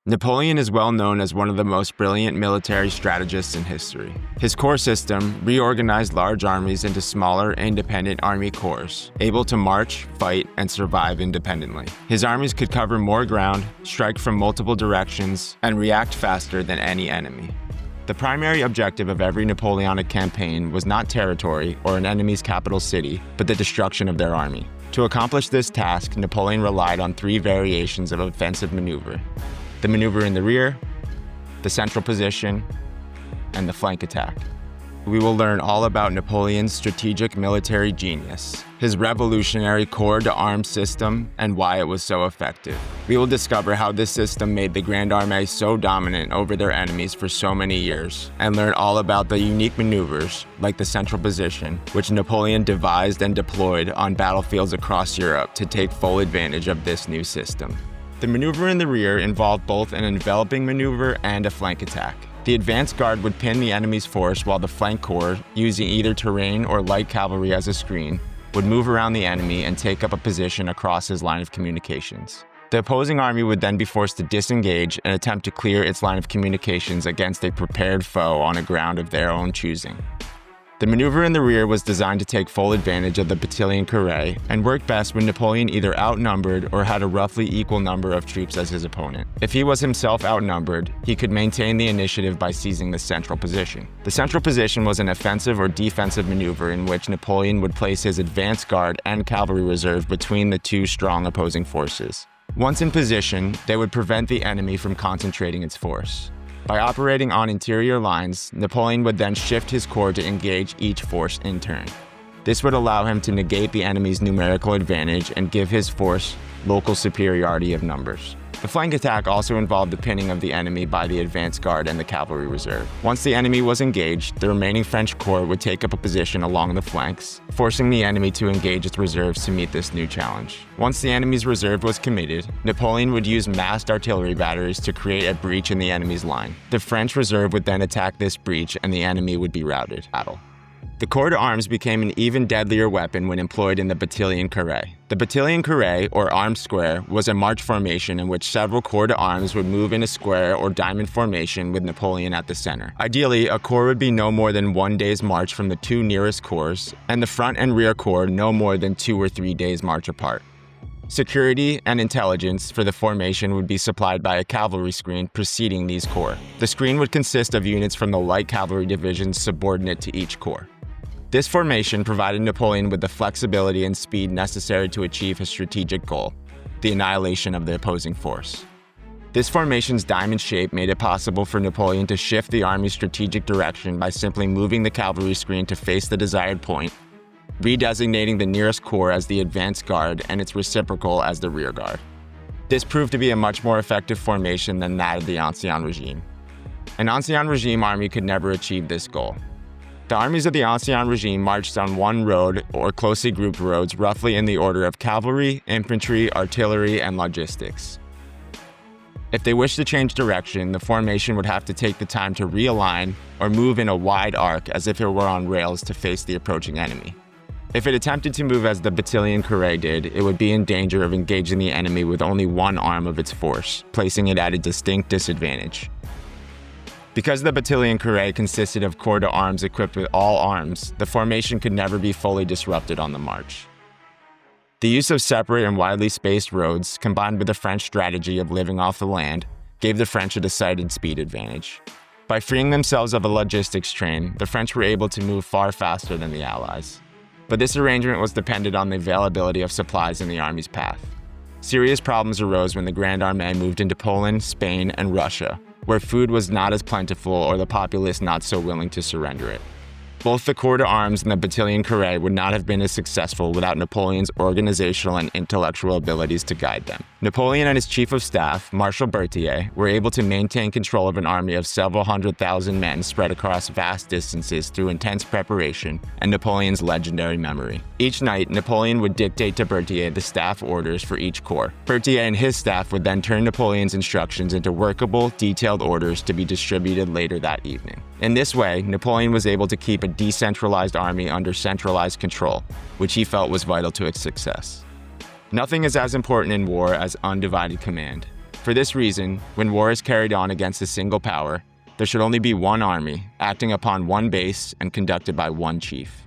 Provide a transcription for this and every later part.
Napoleon is well known as one of the most brilliant military strategists in history. His corps system reorganized large armies into smaller, independent army corps, able to march, fight, and survive independently. His armies could cover more ground, strike from multiple directions, and react faster than any enemy. The primary objective of every Napoleonic campaign was not territory or an enemy's capital city, but the destruction of their army. To accomplish this task, Napoleon relied on three variations of offensive maneuver: the maneuver in the rear, the central position, and the flank attack. We will learn all about Napoleon's strategic military genius, his revolutionary corps d'armes system, and why it was so effective. We will discover how this system made the Grande Armée so dominant over their enemies for so many years, and learn all about the unique maneuvers, like the central position, which Napoleon devised and deployed on battlefields across Europe to take full advantage of this new system. The maneuver in the rear involved both an enveloping maneuver and a flank attack. The advance guard would pin the enemy's force while the flank corps, using either terrain or light cavalry as a screen, would move around the enemy and take up a position across his line of communications. The opposing army would then be forced to disengage and attempt to clear its line of communications against a prepared foe on a ground of their own choosing. The maneuver in the rear was designed to take full advantage of the battalion Carre and worked best when Napoleon either outnumbered or had a roughly equal number of troops as his opponent. If he was himself outnumbered, he could maintain the initiative by seizing the central position. The central position was an offensive or defensive maneuver in which Napoleon would place his advance guard and cavalry reserve between the two strong opposing forces. Once in position, they would prevent the enemy from concentrating its force. By operating on interior lines, Napoleon would then shift his corps to engage each force in turn. This would allow him to negate the enemy's numerical advantage and give his force local superiority of numbers. The flank attack also involved the pinning of the enemy by the advance guard and the cavalry reserve. Once the enemy was engaged, the remaining French corps would take up a position along the flanks, forcing the enemy to engage its reserves to meet this new challenge. Once the enemy's reserve was committed, Napoleon would use massed artillery batteries to create a breach in the enemy's line. The French reserve would then attack this breach and the enemy would be routed. The corps d'armes became an even deadlier weapon when employed in the battalion Carre. The battalion Carre, or armed square, was a march formation in which several corps d'armes would move in a square or diamond formation with Napoleon at the center. Ideally, a corps would be no more than 1 day's march from the two nearest corps, and the front and rear corps no more than 2 or 3 days' march apart. Security and intelligence for the formation would be supplied by a cavalry screen preceding these corps. The screen would consist of units from the light cavalry divisions subordinate to each corps. This formation provided Napoleon with the flexibility and speed necessary to achieve his strategic goal, the annihilation of the opposing force. This formation's diamond shape made it possible for Napoleon to shift the army's strategic direction by simply moving the cavalry screen to face the desired point, redesignating the nearest corps as the advance guard and its reciprocal as the rear guard. This proved to be a much more effective formation than that of the Ancien Regime. An Ancien Regime army could never achieve this goal. The armies of the Ancien Regime marched on one road or closely grouped roads roughly in the order of cavalry, infantry, artillery, and logistics. If they wished to change direction, the formation would have to take the time to realign or move in a wide arc as if it were on rails to face the approaching enemy. If it attempted to move as the battalion Carre did, it would be in danger of engaging the enemy with only one arm of its force, placing it at a distinct disadvantage. Because the battalion Carre consisted of corps d'armes equipped with all arms, the formation could never be fully disrupted on the march. The use of separate and widely spaced roads, combined with the French strategy of living off the land, gave the French a decided speed advantage. By freeing themselves of a logistics train, the French were able to move far faster than the Allies. But this arrangement was dependent on the availability of supplies in the army's path. Serious problems arose when the Grande Armée moved into Poland, Spain, and Russia, where food was not as plentiful or the populace not so willing to surrender it. Both the corps d'armes and the battalion Carre would not have been as successful without Napoleon's organizational and intellectual abilities to guide them. Napoleon and his chief of staff, Marshal Berthier, were able to maintain control of an army of several 100,000 men spread across vast distances through intense preparation and Napoleon's legendary memory. Each night, Napoleon would dictate to Berthier the staff orders for each corps. Berthier and his staff would then turn Napoleon's instructions into workable, detailed orders to be distributed later that evening. In this way, Napoleon was able to keep a decentralized army under centralized control, which he felt was vital to its success. Nothing is as important in war as undivided command. For this reason, when war is carried on against a single power, there should only be one army, acting upon one base and conducted by one chief.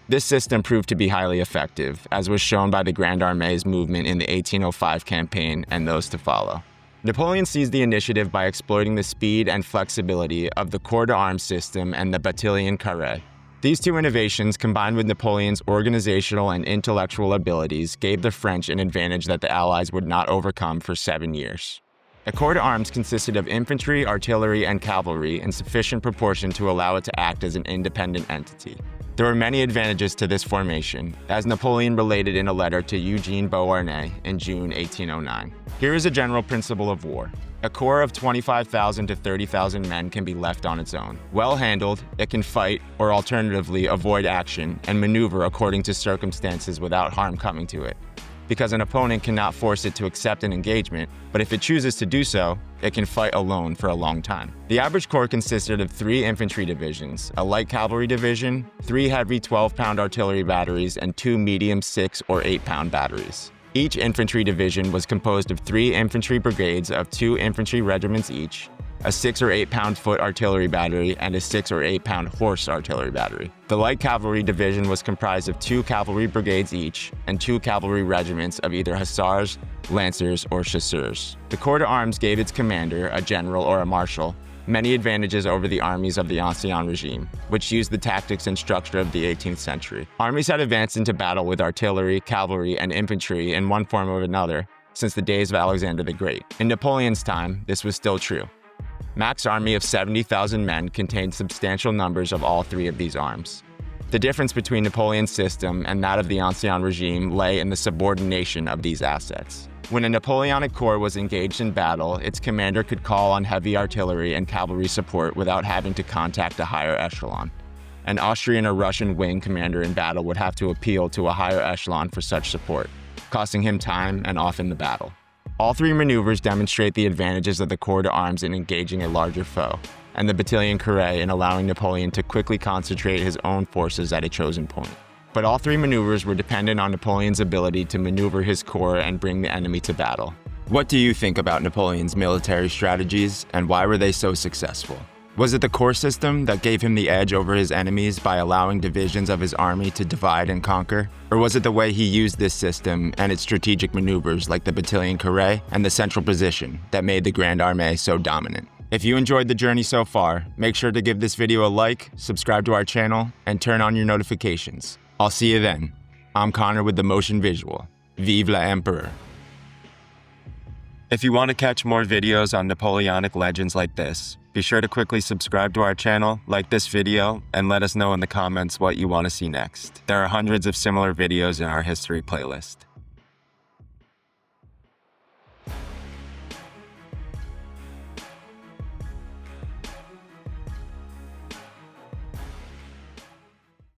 This system proved to be highly effective, as was shown by the Grande Armée's movement in the 1805 campaign and those to follow. Napoleon seized the initiative by exploiting the speed and flexibility of the corps d'armes system and the battalion Carre. These two innovations, combined with Napoleon's organizational and intellectual abilities, gave the French an advantage that the Allies would not overcome for 7 years. A corps d'armes consisted of infantry, artillery, and cavalry in sufficient proportion to allow it to act as an independent entity. There were many advantages to this formation, as Napoleon related in a letter to Eugene Beauharnais in June 1809. Here is a general principle of war. A corps of 25,000 to 30,000 men can be left on its own. Well handled, it can fight or alternatively avoid action and maneuver according to circumstances without harm coming to it, because an opponent cannot force it to accept an engagement, but if it chooses to do so, it can fight alone for a long time. The average corps consisted of 3 infantry divisions, a light cavalry division, 3 heavy 12-pound artillery batteries, and 2 medium 6 or 8-pound batteries. Each infantry division was composed of 3 infantry brigades of 2 infantry regiments each, a 6 or 8-pound foot artillery battery, and a 6 or 8-pound horse artillery battery. The light cavalry division was comprised of 2 cavalry brigades each, and 2 cavalry regiments of either hussars, lancers, or chasseurs. The corps d'armes gave its commander, a general or a marshal, many advantages over the armies of the Ancien regime, which used the tactics and structure of the 18th century. Armies had advanced into battle with artillery, cavalry, and infantry in one form or another since the days of Alexander the Great. In Napoleon's time, this was still true. Mac's army of 70,000 men contained substantial numbers of all 3 of these arms. The difference between Napoleon's system and that of the Ancien regime lay in the subordination of these assets. When a Napoleonic corps was engaged in battle, its commander could call on heavy artillery and cavalry support without having to contact a higher echelon. An Austrian or Russian wing commander in battle would have to appeal to a higher echelon for such support, costing him time and often the battle. All 3 maneuvers demonstrate the advantages of the corps d'armes in engaging a larger foe, and the battalion Carre in allowing Napoleon to quickly concentrate his own forces at a chosen point. But all 3 maneuvers were dependent on Napoleon's ability to maneuver his corps and bring the enemy to battle. What do you think about Napoleon's military strategies, and why were they so successful? Was it the corps system that gave him the edge over his enemies by allowing divisions of his army to divide and conquer? Or was it the way he used this system and its strategic maneuvers like the battalion Carre and the central position that made the Grande Armée so dominant? If you enjoyed the journey so far, make sure to give this video a like, subscribe to our channel, and turn on your notifications. I'll see you then. I'm Connor with the Motion Visual. Vive l'Empereur. If you want to catch more videos on Napoleonic legends like this, be sure to quickly subscribe to our channel, like this video, and let us know in the comments what you want to see next. There are hundreds of similar videos in our history playlist.